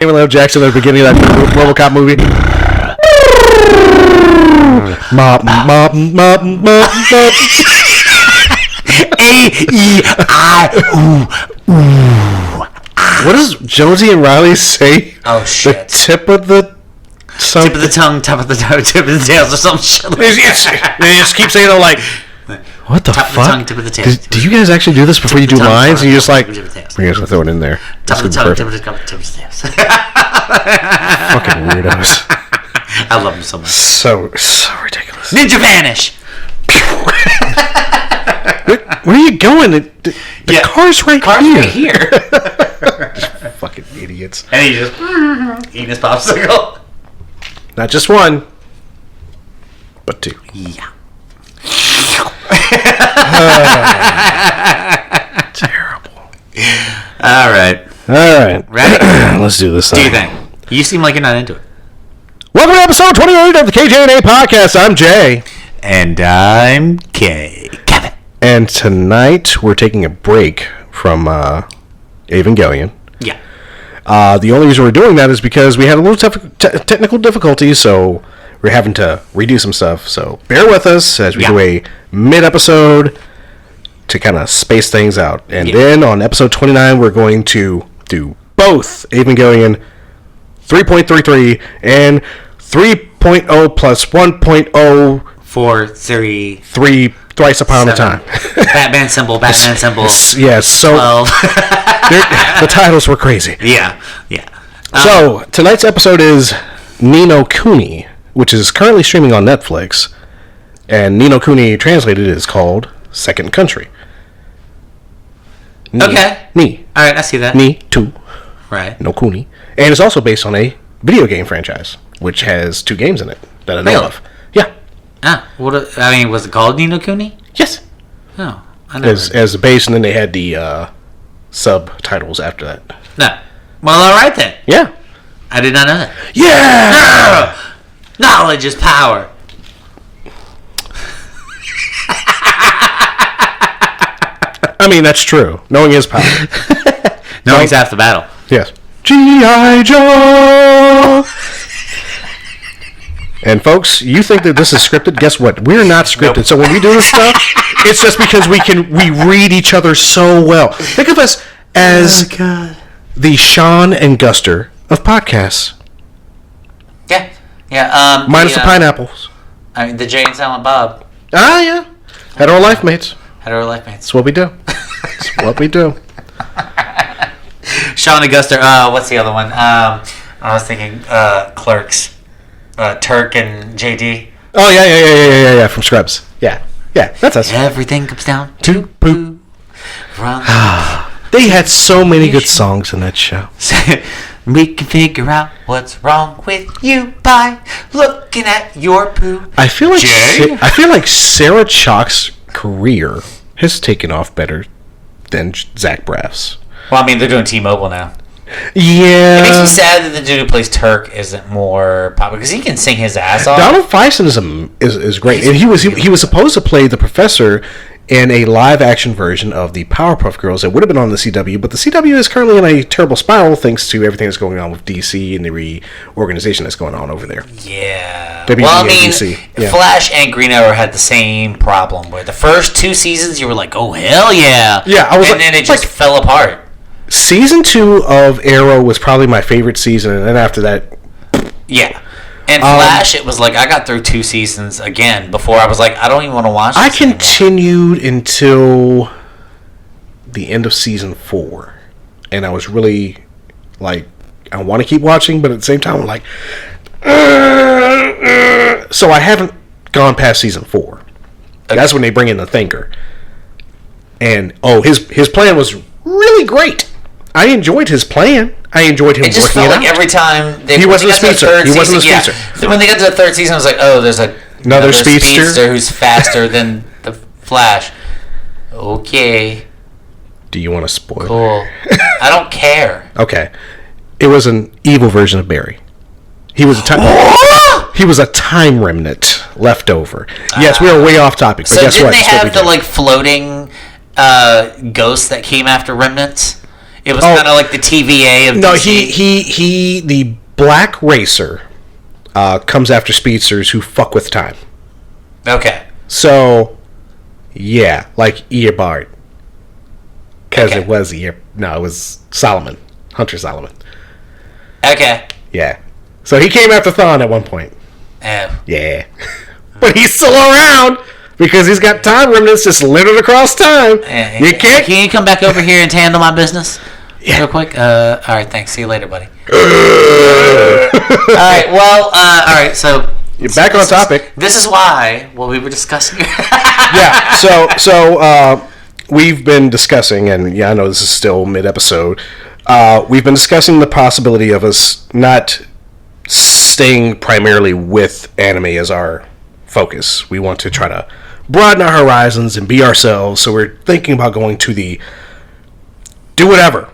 Samuel L. Jackson at the beginning of that RoboCop movie. Mop, mop, mop, mop, mop. A-E-I-O-U. What does Jonesy and Riley say? Oh, shit. The tip of the tongue. Tip of the tongue, top of the toe, tip of the tails, or some shit. They just keep saying it like, what the top fuck? Top of the tongue, tip of the tails. Do you guys actually do this before you do lines? And you're just like, we're going to throw it in there. Top of the tongue, tip of the tongue, tip of the tails. Fucking weirdos. I love them so much. So ridiculous. Ninja Vanish! Where are you going? The car's right here. Fucking idiots. And he's just eating his popsicle. Not just one, but two. Yeah. Terrible. All right. Ready? Let's do this thing. Do you think? You seem like you're not into it. Welcome to episode 28 of the KJ&A podcast. I'm Jay. And I'm Kevin. And tonight we're taking a break from Evangelion. Yeah. The only reason we're doing that is because we had a little technical difficulties, so we're having to redo some stuff. So bear with us as we do a mid-episode to kind of space things out. And then on episode 29, we're going to do both Evangelion 3.33 and 3.0 plus 1.0 4, 3 thrice upon a time. Batman symbol. Yes, so 12. The titles were crazy. Yeah. So tonight's episode is Ninokuni, which is currently streaming on Netflix, and Ninokuni translated is called Second Country. Okay. Ni. All right, I see that. Ni two. Right. No Kuni, and it's also based on a video game franchise, which has 2 games in it that I know of. Yeah. Was it called Ninokuni? Yes. Oh, I know. As the base, and then they had the subtitles after that. No. Well, all right then. Yeah. I did not know that. Yeah. Knowledge is power. I mean, that's true. Knowing is power. Knowing's half the battle. Yes. G.I. Joe. And folks, you think that this is scripted? Guess what? We're not scripted. Nope. So when we do this stuff, it's just because we read each other so well. Think of us as the Sean and Guster of podcasts. Yeah. Minus the pineapples. I mean, the Jay and Silent Bob. Ah, yeah. Hetero life mates. That's what we do. That's what we do. Sean and Guster. What's the other one? I was thinking Clerks. Turk and JD. Oh, yeah, from Scrubs. Yeah, that's us. Everything comes down to poo. They had so many good songs in that show. We can figure out what's wrong with you by looking at your poo. I feel like Sarah Chalk's career has taken off better than Zach Braff's. Well, I mean, they're doing T-Mobile now. Yeah. It makes me sad that the dude who plays Turk isn't more popular because he can sing his ass off. Donald Faison is great, and he was supposed to play the professor in a live action version of the Powerpuff Girls that would have been on the CW, but the CW is currently in a terrible spiral thanks to everything that's going on with DC and the reorganization that's going on over there. Yeah. DC. Flash and Green Arrow had the same problem where the first 2 seasons you were like, oh hell yeah, then it just fell apart. Season 2 of Arrow was probably my favorite season, and then after that... Yeah. And Flash, it was like, I got through 2 seasons again before I was like, I don't even want to watch this continued until the end of Season 4. And I was really, like, I want to keep watching, but at the same time, I'm like... So I haven't gone past Season 4. Okay. That's when they bring in the Thinker. And, his plan was really great. I enjoyed his plan. I enjoyed him working it out. It just felt like every time he wasn't a speedster. He wasn't a speedster. Yeah. When they got to the 3rd season, I was like, oh, there's another speedster who's faster than the Flash. Okay. Do you want to spoil? Cool. I don't care. Okay. It was an evil version of Barry. He was a time remnant left over. Yes, we are way off topic, but guess what? So didn't they have the floating ghosts that came after remnants? It was kind of like the TVA of DC. He the black racer comes after speedsters who fuck with time. Okay. So, yeah, like Eobard. Because it was it was Solomon. Hunter Solomon. Okay. Yeah. So he came after Thawne at one point. Oh. Yeah. But he's still around because he's got time remnants just littered across time. Can you come back over here and handle my business? Yeah. Real quick? All right, thanks. See you later, buddy. All right, well, all right, so... You're back on topic. This is why what we were discussing. Yeah, so we've been discussing, and I know this is still mid-episode, we've been discussing the possibility of us not staying primarily with anime as our focus. We want to try to broaden our horizons and be ourselves, so we're thinking about going to the do whatever.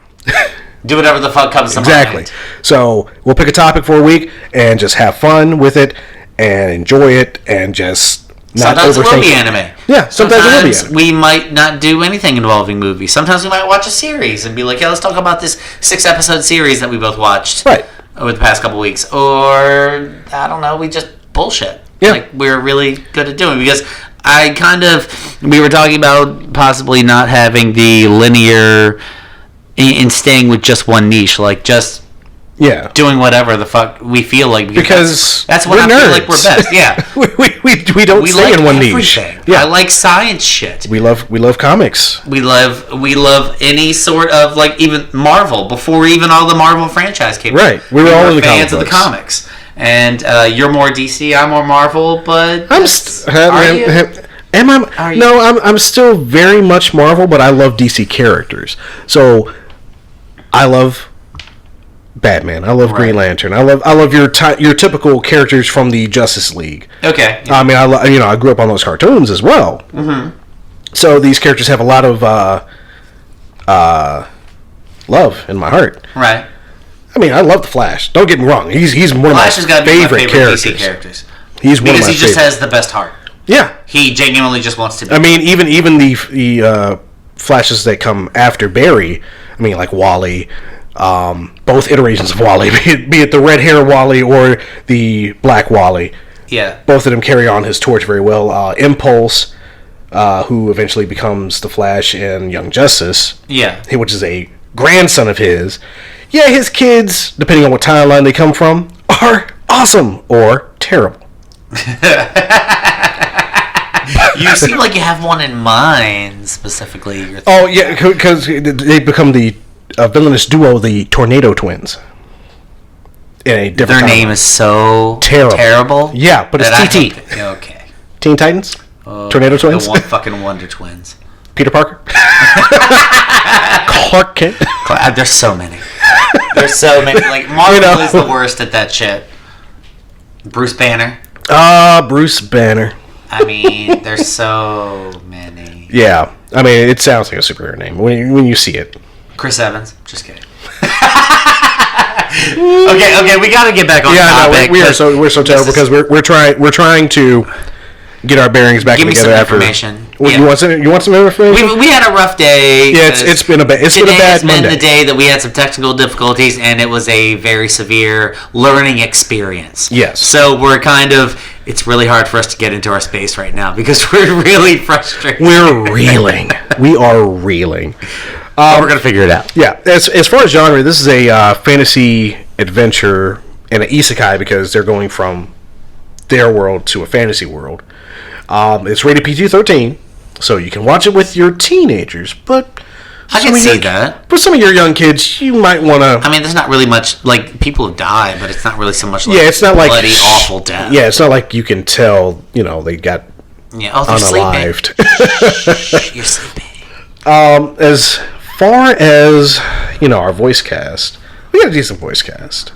Do whatever the fuck comes to mind. Exactly. So we'll pick a topic for a week and just have fun with it and enjoy it and just not overthink. Sometimes it will be anime. Yeah, sometimes it will be anime. We might not do anything involving movies. Sometimes we might watch a series and be like, hey, let's talk about this 6-episode series that we both watched over the past couple weeks. Or, I don't know, we just bullshit. Yeah. Like we're really good at doing. Because we were talking about possibly not having the linear... in staying with just one niche, like just doing whatever the fuck we feel like, because that's what I feel like we're best. Yeah, we don't stay in one niche. Yeah, I like science shit. We love comics. We love any sort of, like, even Marvel before even all the Marvel franchise came. Right, we were all fans of the comics, and you're more DC, I'm more Marvel, but I'm still very much Marvel, but I love DC characters. So I love Batman. I love Green Lantern. I love your typical characters from the Justice League. Okay. I mean, I grew up on those cartoons as well. Mm-hmm. So these characters have a lot of love in my heart. Right. I mean, I love the Flash. Don't get me wrong. He's one of my favorite characters. DC characters. He's one of my favorites. Because he just has the best heart. Yeah. He genuinely just wants to be. I mean, even the Flashes that come after Barry, I mean, like Wally, both iterations of Wally, be it the red hair Wally or the black Wally. Yeah. Both of them carry on his torch very well. Impulse, who eventually becomes the Flash in Young Justice. Yeah. Which is a grandson of his. Yeah, his kids, depending on what timeline they come from, are awesome or terrible. You seem like you have one in mind specifically. Oh, yeah, because they become the villainous duo, the Tornado Twins. In a different Their name is so terrible. Yeah, but it's TT. Okay. Teen Titans? Tornado Twins? The fucking Wonder Twins. Peter Parker? Clark Kent? There's so many. There's so many. Like, Marvel is the worst at that shit. Bruce Banner. Bruce Banner. I mean, there's so many. Yeah. I mean, it sounds like a superhero name when you see it. Chris Evans. Just kidding. Okay, we got to get back on topic. No, we're so terrible because we're trying to get our bearings back together. Give me some information. Well, you want some information? We had a rough day. Yeah, it's been a bad Monday. Been the day that we had some technical difficulties, and it was a very severe learning experience. Yes. So we're it's really hard for us to get into our space right now because we're really frustrated. We're reeling. We are reeling. But we're gonna figure it out. Yeah. As far as genre, this is a fantasy adventure and an isekai because they're going from their world to a fantasy world. It's rated PG-13, so you can watch it with your teenagers, but I can see that. For some of your young kids, you might want to... I mean, there's not really much... Like, people have died, but it's not really so much like it's not bloody, like awful death. Yeah, it's not like you can tell, they got unalived. You're sleeping. As far as, our voice cast, we got a decent voice cast.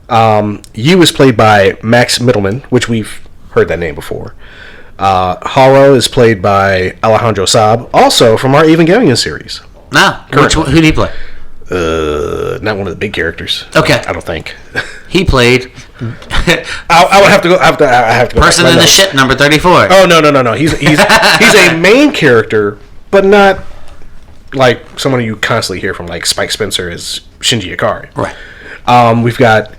You is played by Max Middleman, which we've heard that name before. Haro is played by Alejandro Saab, also from our Evangelion series. Who did he play? Not one of the big characters. Okay, I don't think he played. I would have to go. I have to go. Person in the shit, number 34. Oh no! He's a main character, but not. like someone you constantly hear from, like Spike Spencer, is Shinji Ikari. Right. We've got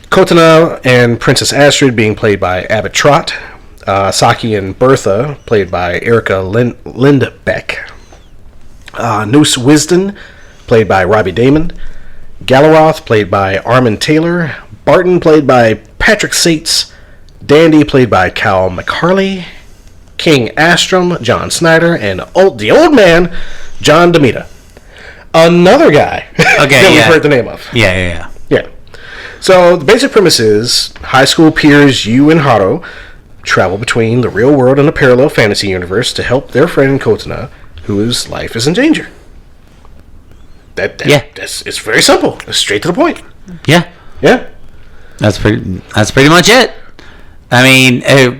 Kotana and Princess Astrid being played by Abbott Trott. Saki and Bertha played by Erica Lindbeck. Noose Wisden played by Robbie Damon. Galaroth played by Armin Taylor. Barton played by Patrick Sates. Dandy played by Cal McCarley. King Astrom, John Snyder, and the old man, John DeMita. Another guy that we've heard the name of. Yeah. So the basic premise is high school peers Yu and Haru travel between the real world and a parallel fantasy universe to help their friend Kotana, whose life is in danger. It's very simple. It's straight to the point. Yeah. That's pretty much it. I mean, I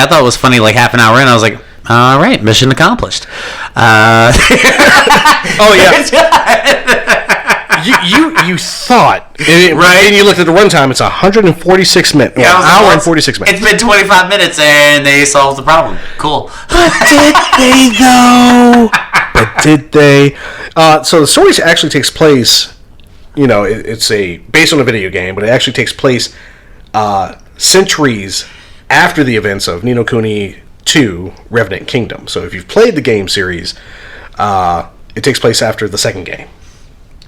thought it was funny. Like half an hour in, I was like, "All right, mission accomplished." Oh yeah. You thought, right? And you looked at the runtime. It's 146 minutes. Yeah, an hour and 46 minutes. It's been 25 minutes, and they solved the problem. Cool. But did they though? But did they? So the story actually takes place. It's based on a video game, but it actually takes place centuries after the events of Ninokuni 2: Revenant Kingdom. So if you've played the game series, it takes place after the second game.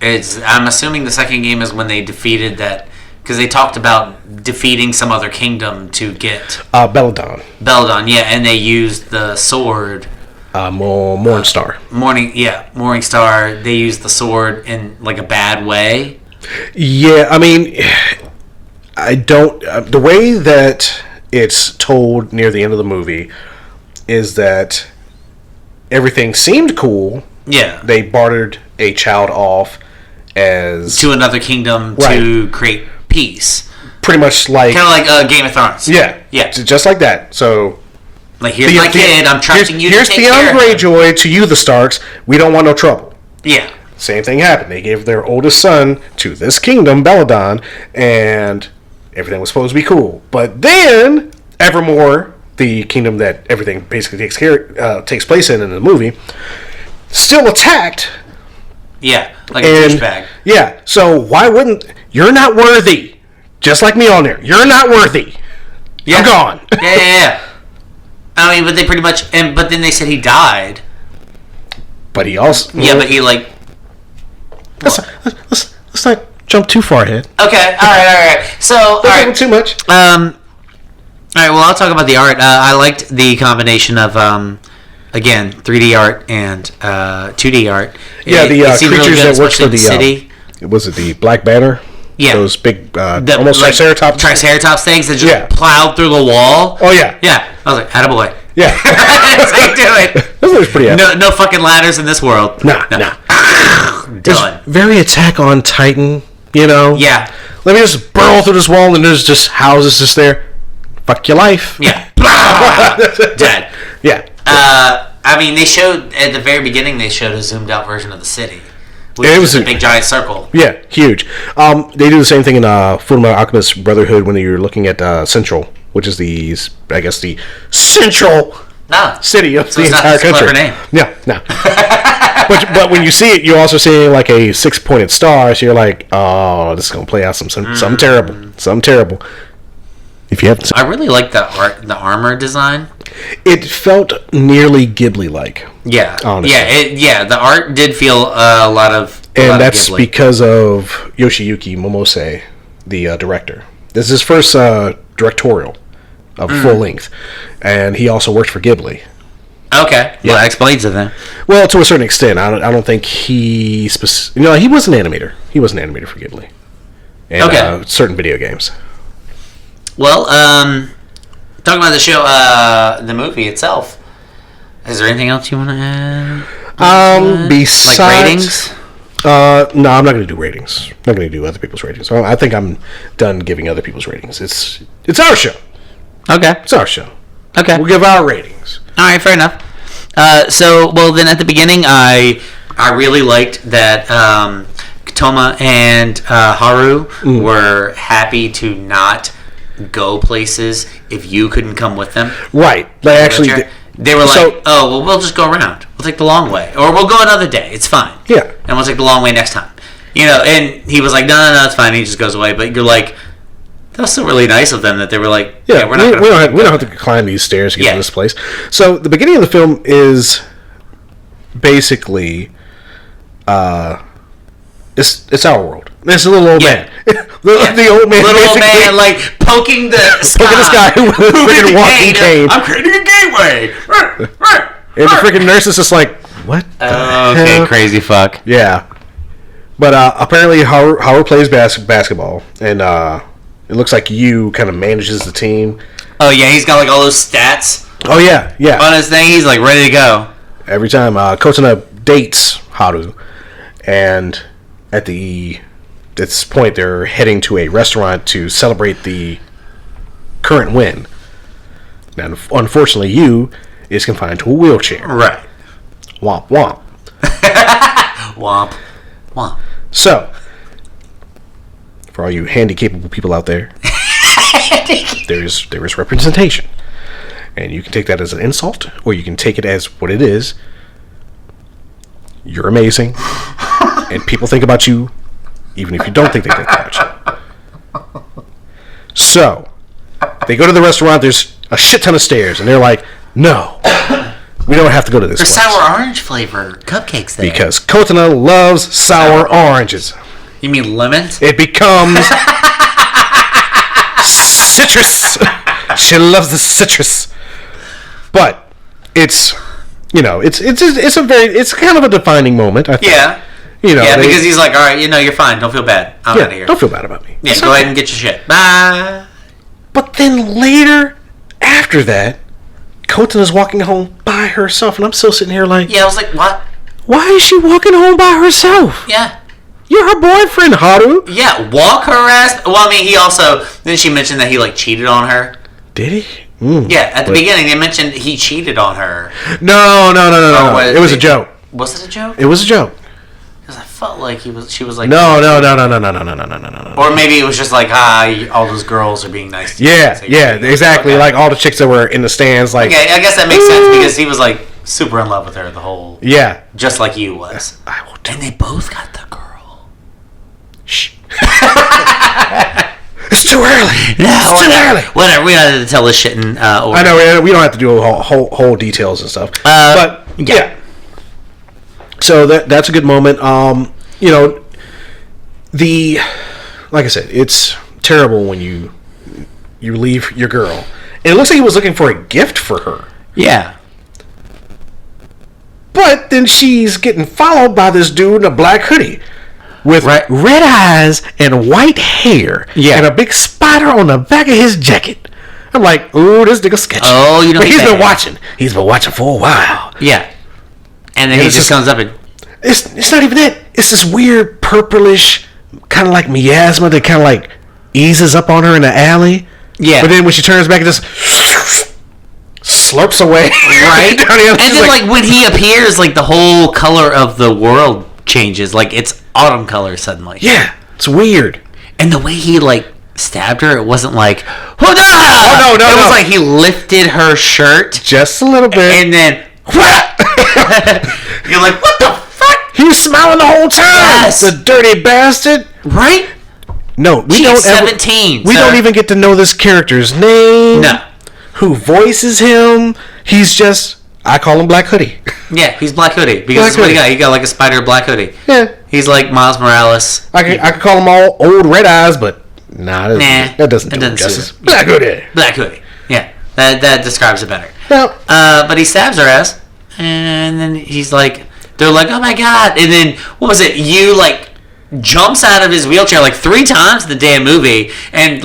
I'm assuming the second game is when they defeated that, because they talked about defeating some other kingdom to get Belladon. Yeah, and they used the sword. Morningstar. Morningstar. They used the sword in like a bad way. Yeah, I mean, I don't. The way that it's told near the end of the movie is that everything seemed cool. Yeah, they bartered a child off to another kingdom to create peace. Pretty much like kind of like Game of Thrones. Yeah, just like that. So, like here's my kid. I'm trusting you. Here's to take care Theon Greyjoy to you, the Starks. We don't want no trouble. Yeah. Same thing happened. They gave their oldest son to this kingdom, Belladon, and everything was supposed to be cool. But then Evermore, the kingdom that everything basically takes place in the movie, still attacked. Yeah, like a douchebag. Yeah, so why wouldn't... You're not worthy. Just like Mjolnir. You're not worthy. Yeah. I'm gone. Yeah. I mean, but they pretty much... But then they said he died. But he also... Yeah, but he like... Let's not jump too far ahead. Okay, alright. So, alright. Too much. Alright, well, I'll talk about the art. I liked the combination of... Again, 3D art and 2D art. Yeah, the creatures really good, that works for the city. Was it the Black Banner? Yeah, those big, almost like Triceratops things that just plowed through the wall. Oh yeah, yeah. I was like, attaboy. Yeah, that's how you do it. That looks pretty epic. No fucking ladders in this world. Nah. Done. Very Attack on Titan. Yeah. Let me just burrow through this wall, and there's just houses just there. Fuck your life. Yeah. Dead. Yeah. I mean, they showed at the very beginning. They showed a zoomed out version of the city. It was a big giant circle. Yeah, huge. They do the same thing in Fullmetal Alchemist Brotherhood when you're looking at Central, which is the central city of the entire country. Clever name. Yeah, no. but when you see it, you also see like a 6-pointed star. So you're like, oh, this is gonna play out something terrible. If you haven't, I really like the armor design. It felt nearly Ghibli-like. Yeah, honestly. The art did feel a lot of. And that's because of Yoshiyuki Momose, the director. This is his first directorial of full length, and he also worked for Ghibli. Okay, well, that explains it then. Well, to a certain extent, I don't think he he was an animator. He was an animator for Ghibli. And, certain video games. Well, talking about the show, the movie itself, is there anything else you want to add? Besides... Like ratings? No, I'm not going to do ratings. I'm not going to do other people's ratings. I think I'm done giving other people's ratings. It's our show. Okay. It's our show. Okay. We'll give our ratings. All right, fair enough. Then at the beginning, I really liked that Toma and Haru were happy to not go places if you couldn't come with them. Right. They actually They were like, oh, well, we'll just go around. We'll take the long way. Or we'll go another day. It's fine. Yeah. And we'll take the long way next time. And he was like, no, it's fine. He just goes away. But you're like, that was still really nice of them that they were like, we don't have to climb these stairs to get to this place. So the beginning of the film is basically, it's our world. It's a little old man. The old man, little old man, like poking the sky with a freaking walking cane. I'm creating a gateway. And the freaking nurse is just like, what? Okay, crazy fuck. Yeah, but apparently Howard plays basketball, and it looks like Yu kind of manages the team. Oh yeah, he's got like all those stats. Oh yeah. On his thing, he's like ready to go. Every time Kotana dates Haru, and at this point they're heading to a restaurant to celebrate the current win. Now, unfortunately, Yu is confined to a wheelchair. Right. Womp womp. Womp womp. So, for all you handy-capable people out there, there is representation. And you can take that as an insult, or you can take it as what it is. You're amazing. And people think about you, even if you don't think they think about you. So, they go to the restaurant, there's a shit ton of stairs, and they're like, no, we don't have to go to this place. There's sour orange flavor cupcakes there. Because Kotana loves sour oranges. You mean lemons? It becomes citrus. She loves the citrus. But it's it's kind of a defining moment, I think. Yeah. Because he's like, all right, you're fine. Don't feel bad. I'm out of here. Don't feel bad about me. Yeah, go ahead and get your shit. Bye. But then later, after that, Kotana's walking home by herself, and I'm still sitting here like... Yeah, I was like, what? Why is she walking home by herself? Yeah. You're her boyfriend, Haru. Yeah, walk her ass... Well, I mean, he also... Then she mentioned that he, cheated on her. Did he? Yeah, at the beginning, they mentioned he cheated on her. No. It was a joke. Was it a joke? It was a joke. Because I felt like she was like... No. Or maybe it was just like, all those girls are being nice to you. Yeah, exactly. Okay. Like all the chicks that were in the stands, like... Okay, I guess that makes sense because he was, super in love with her the whole... Yeah. Just like you was. And they both got the girl. Shh. It's too early. No, it's too early. Whatever. We don't have to tell this shit in order. I know. We don't have to do whole details and stuff. But yeah. So that's a good moment. Like I said, it's terrible when you leave your girl. And it looks like he was looking for a gift for her. Yeah. But then she's getting followed by this dude in a black hoodie. With red eyes and white hair. Yeah. And a big spider on the back of his jacket. I'm like, ooh, this nigga sketchy. Oh, you know. But he's been watching. He's been watching for a while. Yeah. And then he just comes up and... It's not even that. It's this weird purplish, kind of like miasma that kind of eases up on her in the alley. Yeah. But then when she turns back, it just slurps away. Right. And then when he appears, the whole color of the world changes. It's autumn color suddenly. Yeah, it's weird. And the way he stabbed her, it wasn't like, oh no! It was like he lifted her shirt just a little bit, and then you're like, what the fuck? He was smiling the whole time. Yes, the dirty bastard. Right? No, She's 17. We don't even get to know this character's name. No. Who voices him? He's just... I call him Black Hoodie. Yeah, he's Black Hoodie because that's what he got. He got a spider black hoodie. Yeah, he's like Miles Morales. I could call him all old red eyes, but that doesn't do him justice. Black Hoodie. Black Hoodie. Yeah, that describes it better. No. But he stabs her ass, and then he's like, they're like, oh my god, and then what was it? You jumps out of his wheelchair 3 times in the damn movie, and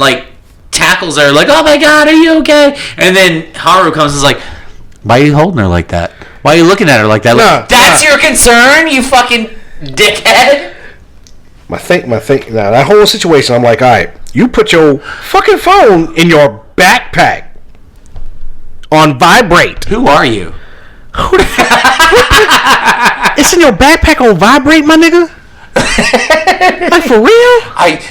tackles her oh my god, are you okay? And then Haru comes and is like, why are you holding her like that? Why are you looking at her like that? That's your concern, you fucking dickhead? My thing. Now, that whole situation, I'm like, all right, you put your fucking phone in your backpack on vibrate. Who are you? It's in your backpack on vibrate, my nigga? Like, for real?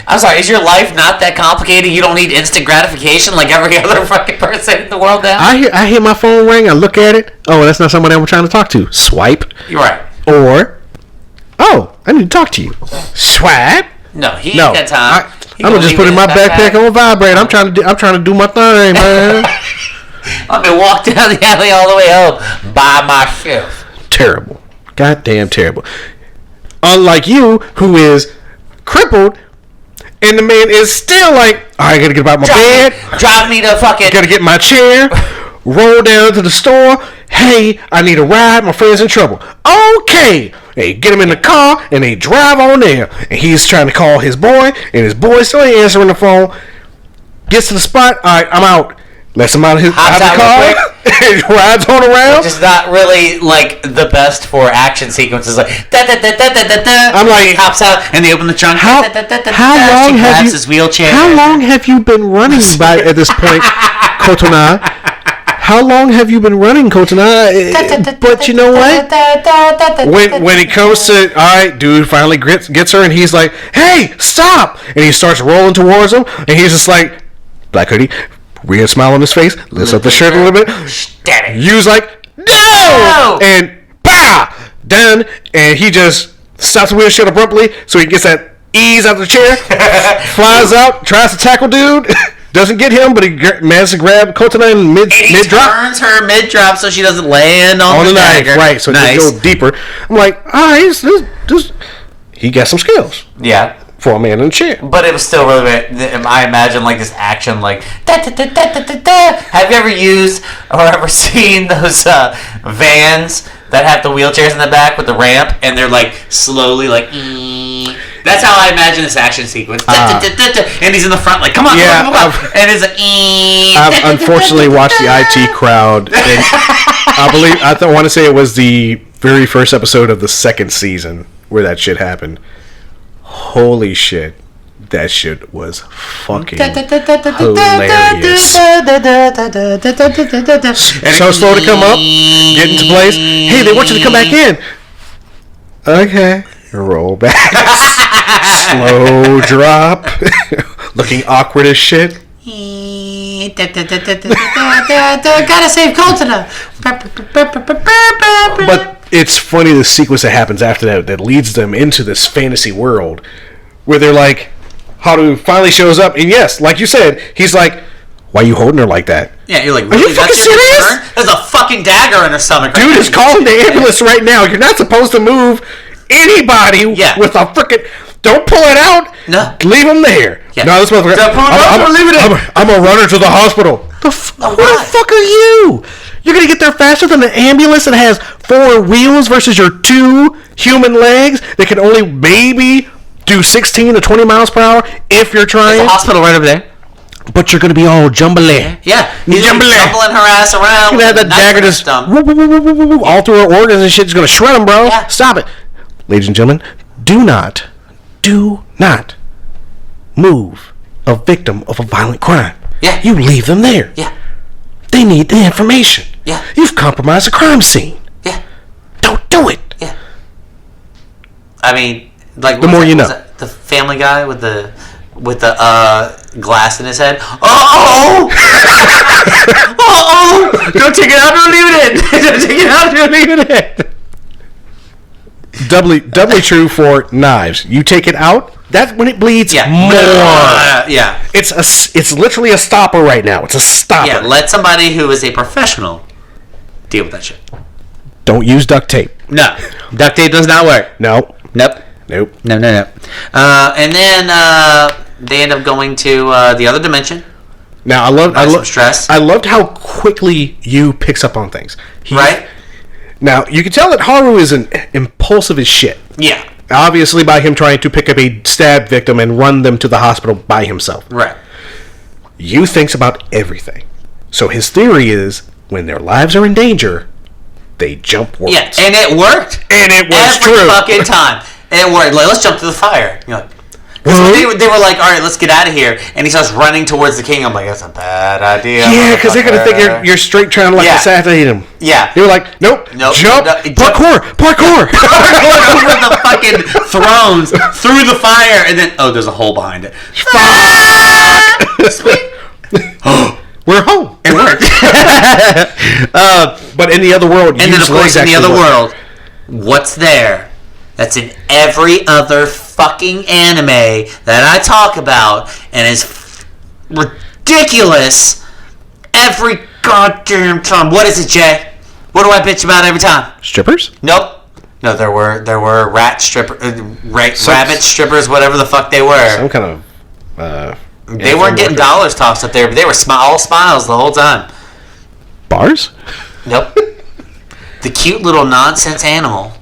I'm sorry, is your life not that complicated? You don't need instant gratification like every other fucking person in the world now? I hear my phone ring, I look at it. Oh, that's not somebody I'm trying to talk to. Swipe. You're right. Or, oh, I need to talk to you. Swipe. No, he ain't got time. I'm gonna just put in my backpack on vibrate. I'm trying to do my thing, man. I'm gonna walk down the alley all the way home by myself. Terrible. Goddamn terrible. Unlike you, who is crippled, and the man is still like, all right, I gotta get about my bed. Drive me to fucking... Gotta get my chair. Roll down to the store. Hey, I need a ride. My friend's in trouble. Okay. They get him in the car, and they drive on there. And he's trying to call his boy, and his boy still ain't answering the phone. Gets to the spot. All right, I'm out. Lets him out of the car. And rides on around. Which is not really, like, the best for action sequences. Like, da-da-da-da-da-da-da. I'm like... He hops out, and they open the trunk. How long have you... his wheelchair. How long have you been running by at this point, Kotona? How long have you been running, Kotona? But you know what? When it comes to, all right, dude finally gets her, and he's like, hey, stop! And he starts rolling towards him, and he's just like, black hoodie, weird smile on his face, lifts up the shirt a little bit. You's like, no! And, bah! Done. And he just stops the wheelchair abruptly, so he gets that ease out of the chair, flies out, tries to tackle dude. Doesn't get him, but he manages to grab Kotana in mid-drop. Turns her mid-drop so she doesn't land on the knife. dagger. Right, so it goes deeper. I'm like, all right, this, he got some skills. Yeah. For a man in a chair. But it was still really, I imagine, like, this action, like, da-da-da-da-da-da. Have you ever used or ever seen those vans that have the wheelchairs in the back with the ramp, and they're, like, slowly, like, That's how I imagine this action sequence. And he's in the front, like, come on, come on. And it's like, I've unfortunately watched the IT crowd. And I want to say it was the very first episode of the second season where that shit happened. Holy shit. That shit was fucking hilarious. So slow to come up, get into place. Hey, they want you to come back in. Okay. Roll back. Slow drop. Looking awkward as shit. Gotta save Colton. But it's funny the sequence that happens after that leads them into this fantasy world where they're like, Haru finally shows up, and yes, like you said, he's like, why are you holding her like that? Yeah, you're like, really? Are you fucking serious? There's a fucking dagger in her stomach. Dude is calling the ambulance right now. You're not supposed to move anybody with a freaking... Don't pull it out. No. Leave him there. Yeah. No, this motherfucker... I'm a runner to the hospital. Who the fuck are you? You're going to get there faster than an ambulance that has 4 wheels versus your 2 human legs that can only maybe do 16 to 20 miles per hour if you're trying. There's a hospital right over there. But you're going to be all jumbly. Yeah. He's jumbling her ass around. You're going to have that dagger just all through her organs and shit. It's going to shred them, bro. Yeah. Stop it. Ladies and gentlemen, do not move a victim of a violent crime. Yeah. You leave them there. Yeah. They need the information. Yeah. You've compromised a crime scene. Yeah. Don't do it. Yeah. I mean, like, the more you know. The Family Guy with the glass in his head. Oh! Don't take it out. Don't leave it in. Don't take it out. Don't leave it in. Doubly true for knives. You take it out, that's when it bleeds more. Yeah. It's literally a stopper right now. It's a stopper. Yeah, let somebody who is a professional deal with that shit. Don't use duct tape. No. Duct tape does not work. No. Nope. Nope. No. And then they end up going to the other dimension. Now I love stress. I loved how quickly you picks up on things. Right? Now, you can tell that Haru is impulsive as shit. Yeah. Obviously by him trying to pick up a stab victim and run them to the hospital by himself. Right. Yu thinks about everything. So his theory is, when their lives are in danger, they jump worlds. Yeah, and it worked. And it was every true. Fucking time. It worked. Like, let's jump to the fire. You're like, they were like, all right, let's get out of here. And he starts running towards the king. I'm like, that's a bad idea. Yeah, because they're going to think you're straight trying to assassinate him. Yeah. They were like, nope. Jump. Parkour. Parkour over the fucking thrones through the fire, and then there's a hole behind it. Sweet. We're home. It worked. But in the other world, and then of course in the other world, what's there? That's in every other fucking anime that I talk about, and is ridiculous every goddamn time. What is it, Jay? What do I bitch about every time? Strippers? Nope. No, there were rabbit strippers, whatever the fuck they were. Some kind of. They weren't getting dollars tossed up there, but they were all smiles the whole time. Bars? Nope. The cute little nonsense animal.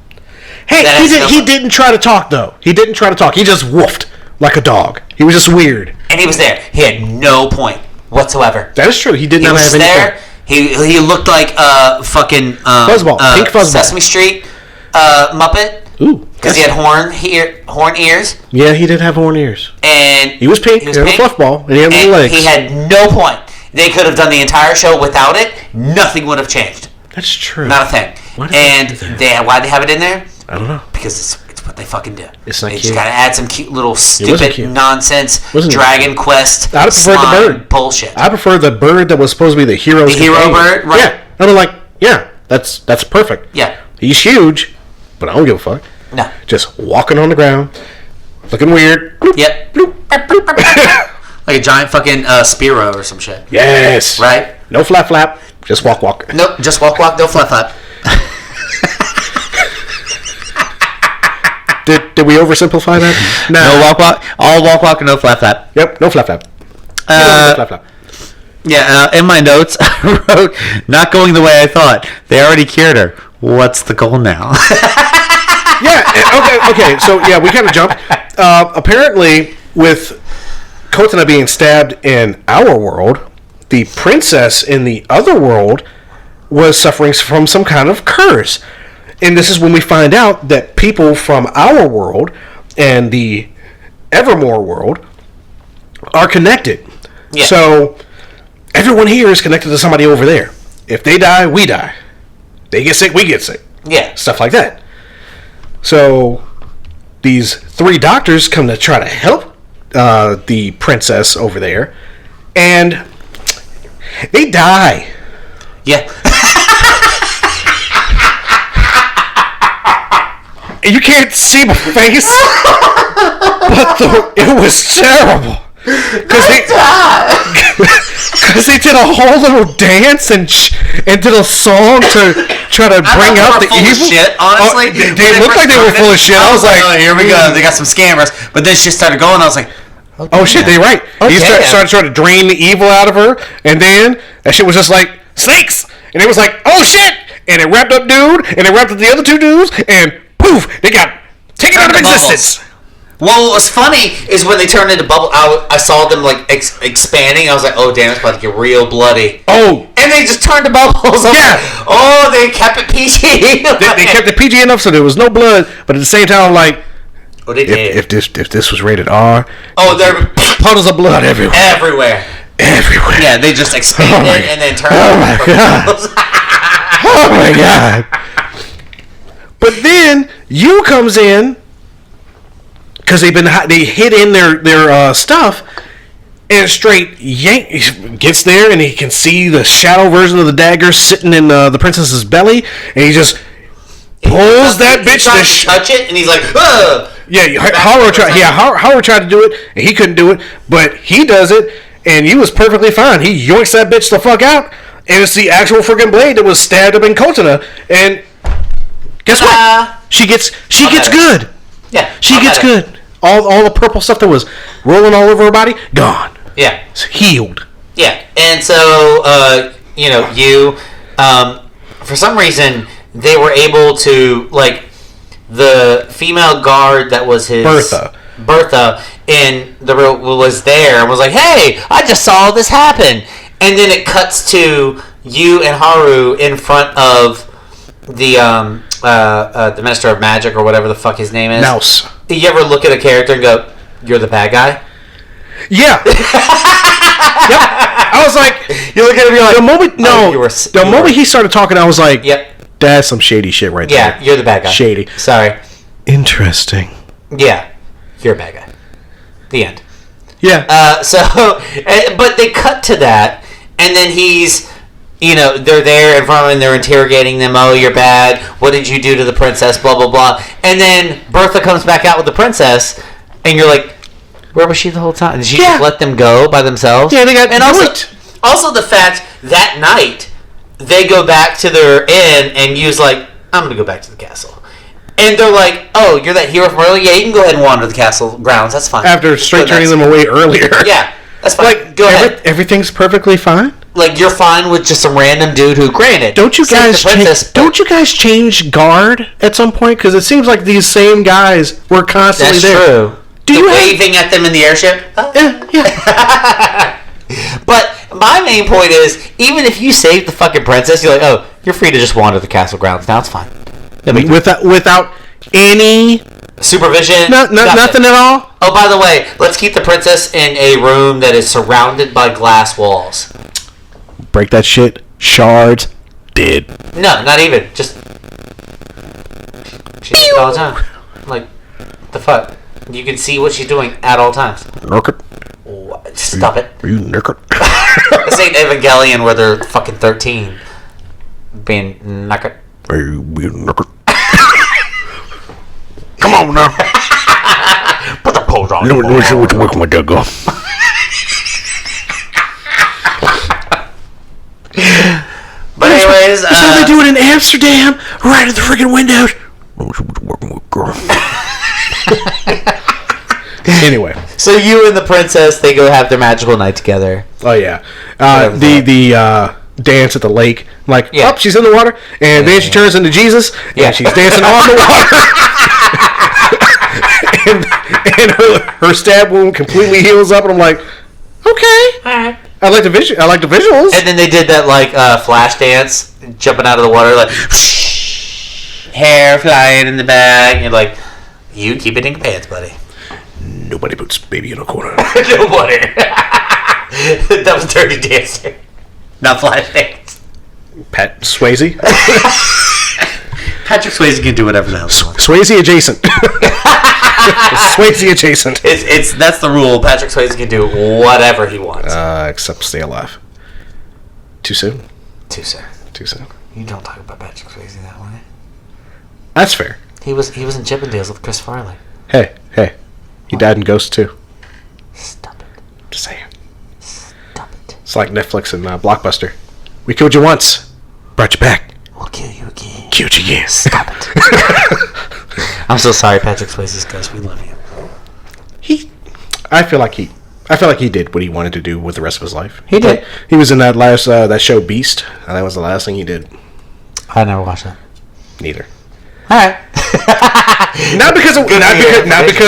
Hey, he didn't try to talk, though. He didn't try to talk. He just woofed like a dog. He was just weird. And he was there. He had no point whatsoever. That is true. He did not have any point. He looked like a fucking fuzzball, pink fuzzball. Sesame Street Muppet. Ooh, because he had horn ears. Yeah, he did have horn ears. And he was pink. He had a fluff ball, and he had little legs. He had no point. They could have done the entire show without it. Nothing would have changed. That's true. Not a thing. Why'd they have it in there? I don't know. Because it's what they fucking do. It's not they cute. Just gotta add some cute little stupid nonsense Dragon Quest. I prefer the bird bullshit. I prefer the bird that was supposed to be the hero's hero bird, right? Yeah. I'm like, that's perfect. Yeah. He's huge, but I don't give a fuck. No. Just walking on the ground, looking weird. Bloop, yep. Bloop, bloop. Like a giant fucking Spearow or some shit. Yes. Right? No flap. Just walk. Nope. Just walk. No flap. Did we oversimplify that? No walk. All walk and no flap. Yep. No flap. No flap. Yeah. In my notes, I wrote, "Not going the way I thought. They already cured her. What's the goal now?" Yeah. Okay. So we kind of jumped. Apparently, with Kotana being stabbed in our world, the princess in the other world was suffering from some kind of curse. And this is when we find out that people from our world and the Evermore world are connected. Yeah. So everyone here is connected to somebody over there. If they die, we die. They get sick, we get sick. Yeah. Stuff like that. So these 3 doctors come to try to help the princess over there. And they die. Yeah. You can't see my face, but it was terrible. Because they did a whole little dance and did a song to try to bring out the evil. Shit, honestly, they looked like they were full of shit. I was like, "Oh, here we go. They got some scammers." But then she started going. I was like, "Oh shit, they're right." He started trying to drain the evil out of her, and then that shit was just like snakes, and it was like, "Oh shit!" And it wrapped up dude, and it wrapped up the other 2 dudes, and poof, they got taken out of existence. Well, what was funny is when they turned into bubble. I saw them like expanding. I was like, "Oh damn, it's about to get real bloody." Oh, and they just turned to bubbles. Yeah. Oh, they kept it PG. they kept it PG enough so there was no blood, but at the same time, like, they did. If this was rated R, there were puddles of blood everywhere. Everywhere. Yeah, they just expanded and then turned. Oh my god. Oh my god. But then you comes in. Because they hid in their stuff, and straight gets there, and he can see the shadow version of the dagger sitting in the princess's belly, and he just pulls that bitch to touch it, and he's like, ugh! Yeah, Howard tried to do it, and he couldn't do it, but he does it, and he was perfectly fine. He yoinks that bitch the fuck out, and it's the actual freaking blade that was stabbed up in Kotana, and guess what? She gets good. Yeah, she gets good. All the purple stuff that was rolling all over her body, gone. Yeah, it's healed. Yeah, and so for some reason they were able to, like, the female guard that was his Bertha in the real was there and was like, "Hey, I just saw this happen," and then it cuts to you and Haru in front of the Minister of Magic or whatever the fuck his name is. Mouse. Do you ever look at a character and go, "You're the bad guy"? Yeah. Yep. I was like, you look at him, you're like, the moment he started talking, I was like, "Yep, that's some shady shit right there." Yeah, you're the bad guy. Shady. Sorry. Interesting. Yeah, you're a bad guy. The end. Yeah. But they cut to that, and then he's, they're there in front of him, and they're interrogating them. Oh, you're bad. What did you do to the princess? Blah, blah, blah. And then Bertha comes back out with the princess, and you're like, where was she the whole time? Did she just let them go by themselves? Yeah, they got also the fact that night they go back to their inn and Yu's like, I'm gonna go back to the castle. And they're like, oh, you're that hero from earlier? Yeah, you can go ahead and wander the castle grounds. That's fine. After straight turning them away earlier. Yeah, that's fine. Like, go ahead. Everything's perfectly fine? Like, you're fine with just some random dude who, granted, don't you guys change guard at some point? Because it seems like these same guys were constantly there. That's true. Waving at them in the airship? Yeah. But my main point is, even if you save the fucking princess, you're like, oh, you're free to just wander the castle grounds. Now it's fine. Without any supervision? Nothing at all? Oh, by the way, let's keep the princess in a room that is surrounded by glass walls. Break that shit. Shards. Dead. No, not even. Just... She does it all the time. Like, what the fuck? You can see what she's doing at all times. Naked. Stop it. Are you naked? This ain't Evangelion where they're fucking 13. Being naked. Are you being naked? Come on now. Put the pose on. Let me see what you're working with there, girl. But anyways, that's how they do it in Amsterdam, right at the freaking windows. Let me see what you're working with, girl. Anyway, so you and the princess, they go have their magical night together. Oh yeah, the dance at the lake. I'm like, oh, she's in the water, and then she turns into Jesus, and she's dancing on the water, and her stab wound completely heals up, and I'm like, okay, alright. I like the visuals. And then they did that like flash dance, jumping out of the water, like hair flying in the bag. And you're like, you keep it in your pants, buddy. Nobody puts baby in a corner. Nobody. That was Dirty Dancer. Not Flash Dance. Pat Swayze? Patrick Swayze can do whatever the hell he wants. Swayze adjacent. Swayze adjacent. That's the rule. Patrick Swayze can do whatever he wants. Except stay alive. Too soon? Too soon. You don't talk about Patrick Swayze that way. That's fair. He was in Chippendales with Chris Farley. Hey. He died in Ghost too. Stop it. Just saying. Stop it. It's like Netflix and Blockbuster. We killed you once. Brought you back. We'll kill you again. Killed you again. Stop it. I'm so sorry, Patrick Swayze's Ghost. We love you. I feel like he did what he wanted to do with the rest of his life. He did. He was in that last that show Beast. And that was the last thing he did. I never watched that. Neither. All right. not because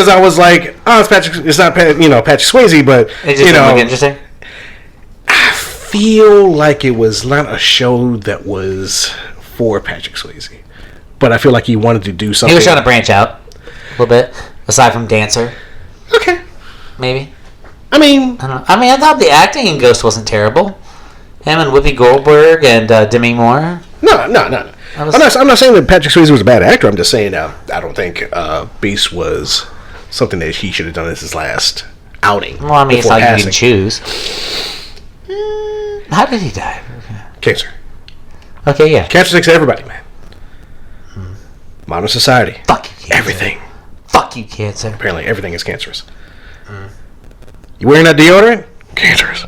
I was like, oh, it's not Patrick Swayze, but it just look interesting. I feel like it was not a show that was for Patrick Swayze, but I feel like he wanted to do something. He was trying to branch out a little bit, aside from Dancer. Okay, maybe. I mean, I thought the acting in Ghost wasn't terrible. Him and Whoopi Goldberg and Demi Moore. No. I'm not saying that Patrick Swayze was a bad actor. I'm just saying I don't think Beast was something that he should have done as his last outing. Well, I mean, it's like you can choose. How did he die? Cancer. Okay, yeah. Cancer takes everybody, man. Modern society. Fuck you, cancer. Everything. Fuck you, cancer. Apparently, everything is cancerous. You wearing that deodorant? Cancerous.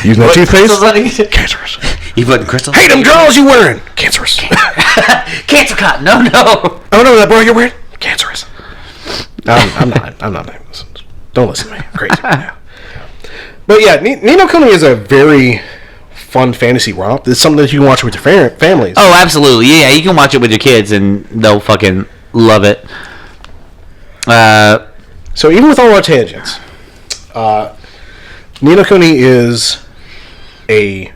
Using that toothpaste? Cancerous. You putting crystals? Hey, them drawers you wearing? Cancerous. Cancer cotton. No. Oh, no, that bra you're wearing? Cancerous. I'm not. Don't listen to me. I'm crazy. Yeah. But yeah, Ninokuni is a very fun fantasy romp. It's something that you can watch with your families. Oh, absolutely. Yeah, you can watch it with your kids and they'll fucking love it. So even with all our tangents, Ninokuni is a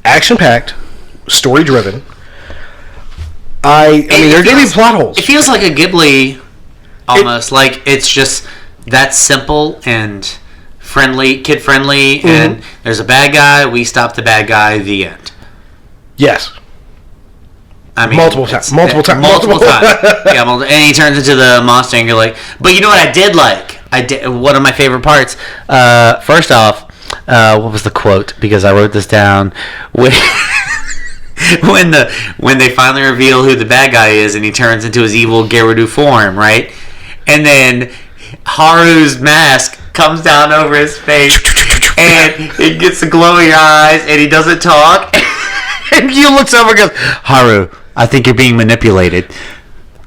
action-packed, story-driven. I mean, there are going to be plot holes. It feels like a Ghibli, almost. Like, it's just that simple and friendly, kid-friendly, and there's a bad guy, we stop the bad guy, the end. Yes. I mean, multiple times. Yeah, and he turns into the monster, and you're like, but you know what I did like? One of my favorite parts. First off, what was the quote? Because I wrote this down. When they finally reveal who the bad guy is, and he turns into his evil Gerudo form, right? And then Haru's mask comes down over his face, and he gets the glowing eyes, and he doesn't talk. And you looks over and goes, Haru, I think you're being manipulated.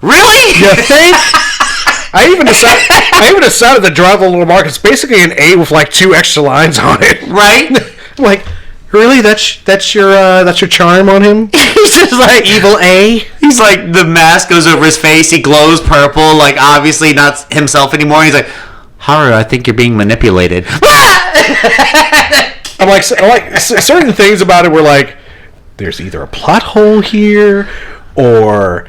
Really? You think? I even decided to draw the little mark. It's basically an A with like 2 extra lines on it. Right? Like, really? That's your charm on him? He's just like evil A. He's like, the mask goes over his face. He glows purple, like obviously not himself anymore. He's like, Haru, I think you're being manipulated. I'm like certain things about it were like, there's either a plot hole here, or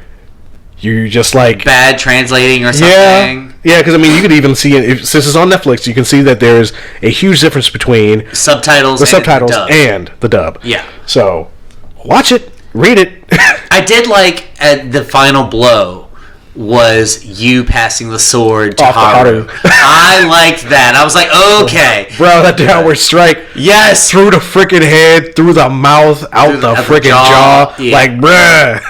you just like bad translating or something. Yeah, because I mean, you could even see it since it's on Netflix. You can see that there's a huge difference between the subtitles and the dub. Yeah. So watch it, read it. I did like the final blow was you passing the sword to Haru. I liked that. I was like, okay. Bro, that downward strike. Yes. Through the freaking head, through the mouth, out the freaking jaw. Yeah. Like, bruh.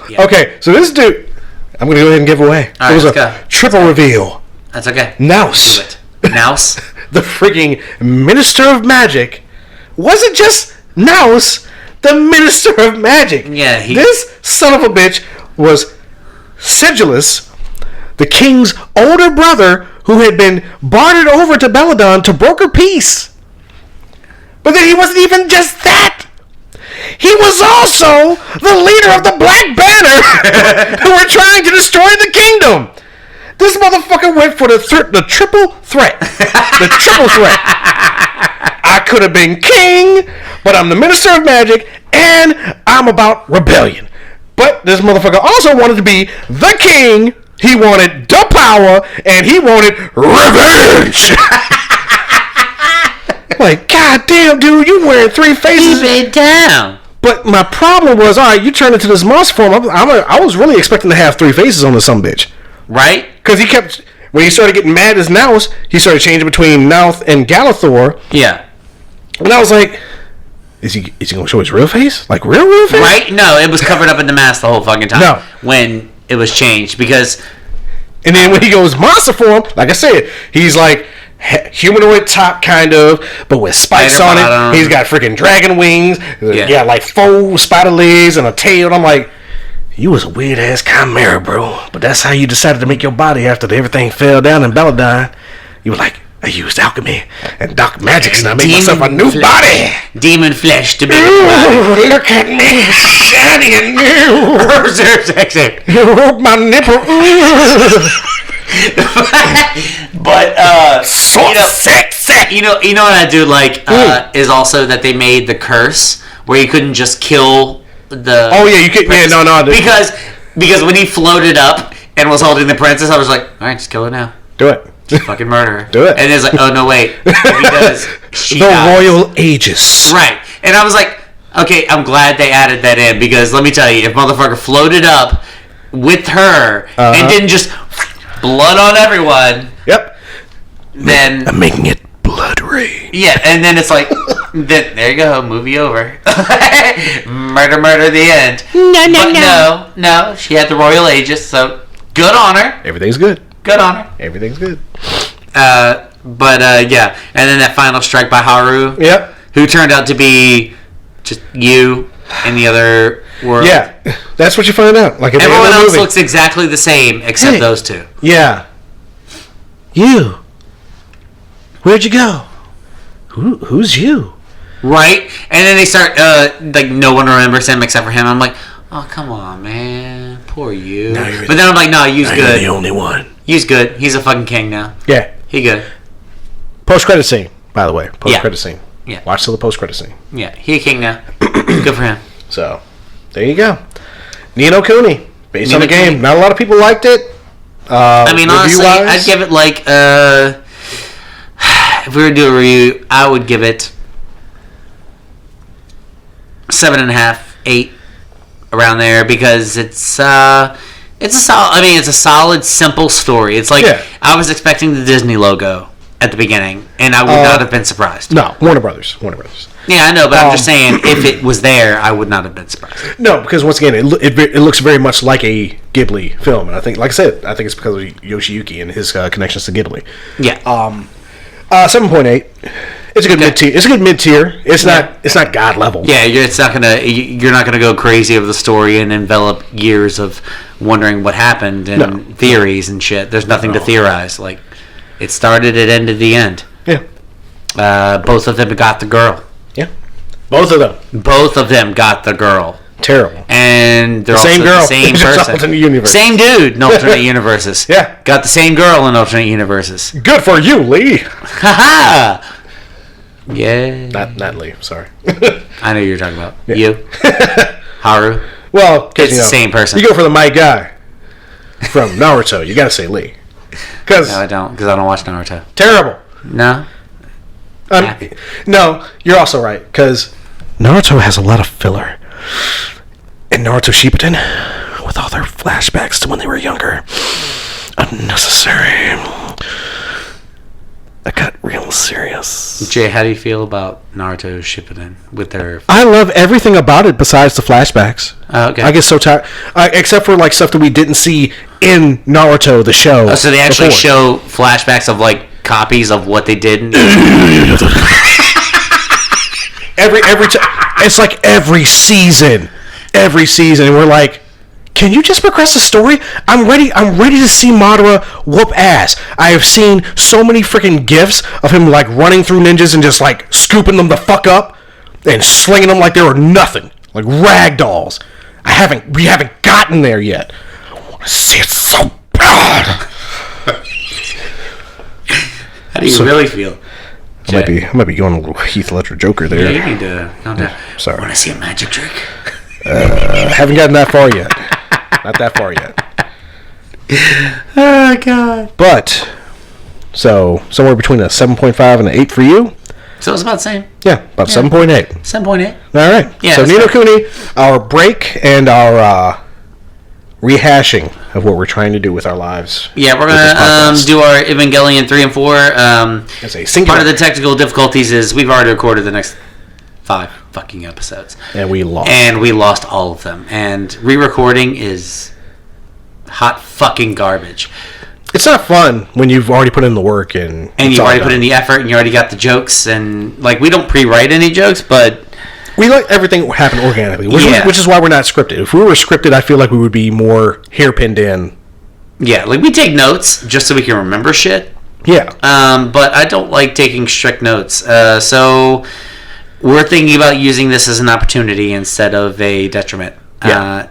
Yeah. Okay, so this dude, I'm going to go ahead and give away. All right, it was a triple reveal. That's okay. Nous. Do it. Nous. The freaking Minister of Magic wasn't just Nous, the Minister of Magic. Yeah, this son of a bitch was Sedulous, the king's older brother, who had been bartered over to Belladon to broker peace. But then he wasn't even just that. He was also the leader of the Black Banner, who were trying to destroy the kingdom. This motherfucker went for the triple threat. The triple threat. I could have been king, but I'm the Minister of Magic, and I'm about rebellion. But this motherfucker also wanted to be the king. He wanted the power, and he wanted revenge. Like, goddamn, dude, you wearing 3 faces. Keep it down. But my problem was, all right, you turned into this monster form. I was really expecting to have 3 faces on this sumbitch. Right? Because he kept, when he started getting mad as Nous, he started changing between Nous and Galathor. Yeah. And I was like, Is he going to show his real face? Like, real face? Right? No, it was covered up in the mask the whole fucking time. No. When it was changed, because... And then when he goes monster form, like I said, he's like humanoid top kind of, but with spikes Spider on bottom. it. He's got freaking dragon wings. Yeah, like 4 spider legs and a tail. And I'm like, you was a weird-ass chimera, bro. But that's how you decided to make your body after everything fell down in Belladon. You were like, I used alchemy and dark magic, and I made myself a new body. Demon flesh to be. Ooh, look at me, shiny and new. Sexy. You broke my nipple. But so sexy. You know what I do like is also that they made the curse where you couldn't just kill the. Oh yeah, you could. Yeah, no. Because when he floated up and was holding the princess, I was like, all right, just kill her now. Do it. Fucking murder her. Do it. And it's like, oh no, wait. Because she dies. Royal Aegis. Right. And I was like, okay, I'm glad they added that in, because let me tell you, if motherfucker floated up with her and didn't just blood on everyone. Yep. Then I'm making it blood rain. Yeah, and then it's like, then there you go, movie over. murder, the end. No. She had the Royal Aegis, so good on her. Everything's good. Good on her. Everything's good. Yeah. And then that final strike by Haru. Yep. Who turned out to be just you in the other world. Yeah. That's what you find out. Like everyone else looks exactly the same except those two. Yeah. You. Where'd you go? Who's you? Right? And then they start, like, no one remembers him except for him. I'm like, oh, come on, man. Poor you. But then I'm like, no, you's good. You're the only one. He's good. He's a fucking king now. Yeah. He good. Post-credit scene, by the way. Post-credit scene. Yeah. Watch till the post-credit scene. Yeah. He a king now. Good for him. So, there you go. Ninokuni, based on the game. Not a lot of people liked it. I mean, honestly, I'd give it like, if we were to do a review, I would give it 7.5, 8. around there because it's a solid, simple story. It's like I was expecting the Disney logo at the beginning, and I would not have been surprised. No, Warner Brothers. Yeah, I know, but I'm just saying, if it was there, I would not have been surprised. No, because once again, it looks very much like a Ghibli film, and I think, like I said, it's because of Yoshiyuki and his connections to Ghibli. Yeah. 7.8. It's a good mid-tier. It's a good mid-tier. It's not God level. Yeah, you're not gonna go crazy over the story and envelop years of wondering what happened and theories and shit. There's nothing to theorize. Like, it started, it ended, the end. Yeah. Both of them got the girl. Yeah. Both of them. Both of them got the girl. Terrible. And they're the same also girl. the same person. Alternate universe. Same dude in alternate universes. Yeah. Got the same girl in alternate universes. Good for you, Lee. Ha ha. Yeah. Not Lee. Sorry. I know who you're talking about. Yeah. You. Haru. Well, it's the same person. You go for the my guy from Naruto. You gotta say Lee. No, I don't, because I don't watch Naruto. Terrible. No. No, you're also right, because Naruto has a lot of filler. And Naruto Shippuden, with all their flashbacks to when they were younger, unnecessary. I got real serious. Jay, how do you feel about Naruto Shippuden with their... I love everything about it besides the flashbacks. Okay. I get so tired. Except for like stuff that we didn't see in Naruto, the show. So they actually show flashbacks of like copies of what they did? every time. It's like every season. And we're like, can you just progress the story? I'm ready to see Madara whoop ass. I have seen so many freaking gifs of him like running through ninjas and just like scooping them the fuck up and slinging them like they were nothing, like rag dolls. We haven't gotten there yet. I want to see it so bad. How do you really feel? I might be going a little Heath Ledger Joker there. Yeah, you need to calm down. Sorry. I want to see a magic trick. Haven't gotten that far yet. Not that far yet. Oh, God. But, so, somewhere between a 7.5 and an 8 for you. So it's about the same. Yeah, about 7.8. 7.8. All right. Yeah, so, Ninokuni, our break and our rehashing of what we're trying to do with our lives. Yeah, we're going to do our Evangelion 3 and 4. Part of the technical difficulties is we've already recorded the next 5 fucking episodes. And we lost. And we lost all of them. And re-recording is hot fucking garbage. It's not fun when you've already put in the work and you've already put in the effort and you already got the jokes. And, like, we don't pre-write any jokes, but... We let everything happen organically, which is why we're not scripted. If we were scripted, I feel like we would be more hairpinned in. Yeah, like we take notes just so we can remember shit. Yeah. But I don't like taking strict notes. So we're thinking about using this as an opportunity instead of a detriment to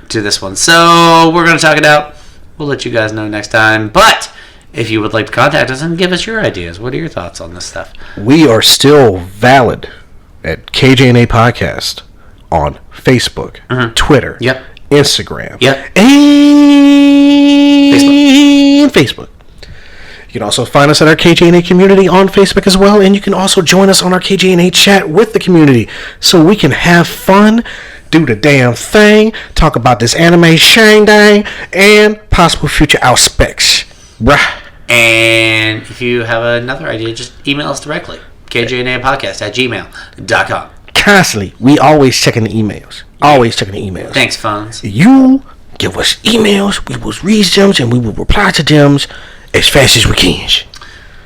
this one. So we're going to talk it out. We'll let you guys know next time. But if you would like to contact us and give us your ideas, what are your thoughts on this stuff? We are still valid at KJNA Podcast on Facebook, Twitter, Instagram, and Facebook. You can also find us at our KJNA community on Facebook as well, and you can also join us on our KJNA chat with the community so we can have fun, do the damn thing, talk about this anime shang dang, and possible future outspects. Bruh. And if you have another idea, just email us directly. KJNApodcast@gmail.com. Constantly. We always checking the emails. Thanks, phones. You give us emails, we will read them, and we will reply to them as fast as we can.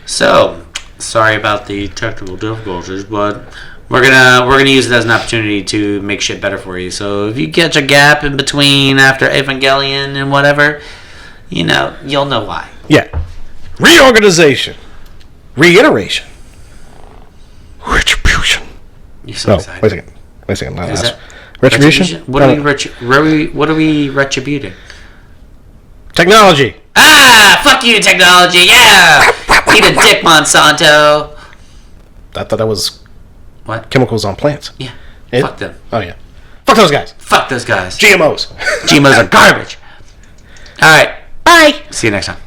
So, sorry about the technical difficulties, but we're gonna use it as an opportunity to make shit better for you. So if you catch a gap in between after Evangelion and whatever, you'll know why. Yeah. Reorganization. Reiteration. Retribution. You're so excited. Wait a second. Is Retribution? What are we retributing? Technology. Fuck you, technology. Yeah. Eat a dick, Monsanto. I thought that was what? Chemicals on plants. Yeah. Fuck them. Oh yeah. Fuck those guys. Fuck those guys. GMOs. GMOs are garbage. All right. Bye. See you next time.